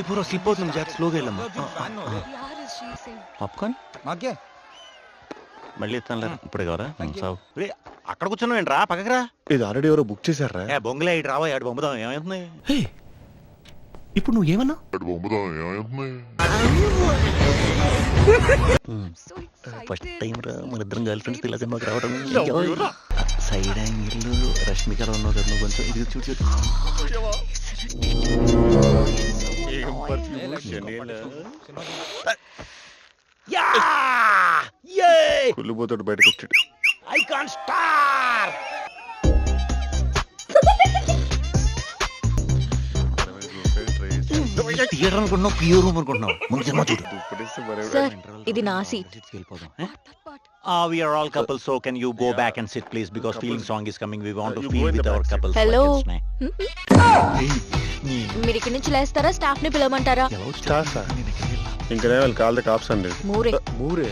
ఇప్పుడు స్లిప్ అవుతుంది జాగ్రత్త స్లోగా వెళ్ళమ్మా పాప్కార్న్ మాకే మళ్ళీ ఇస్తాను ఇప్పుడే కావరా సావు అక్కడ కూర్చున్నావు ఏంట్రా పక్కకి రా ఇది ఆల్రెడీ ఎవరో బుక్ చేశారా? బొంగులే ఇటు రావా ఆడు బొమ్మదాం ఏమైతుంది ఇప్పుడు నువ్వు ఏమన్నా ఫస్ట్ టైం రా మన ఇద్దరం గర్ల్ ఫ్రెండ్స్ ఇలా సినిమాకి రావడం సైడ్ యాంగిల్ రష్మికలో ఉన్నావు కదా నువ్వు కొంచెం ఇది చూడు కుళ్ళిపోతాడు బయటకు వచ్చాడు. I can't start. థియేటర్ అనుకుంటున్నావు ప్యూర్ రూమ్ అనుకుంటున్నావు ముందు సినిమా చూడు సార్ ఇది నా seat. We are all couples, so can you go back and sit please because feeling song is coming. We want to feel with our couples. Hello. మీరు ఇక్కడి నుంచి లేస్తారా staff ని పిలవమంటారా? ఇంకా కాళ్ళ కాప్స్ అండి. Moore Moore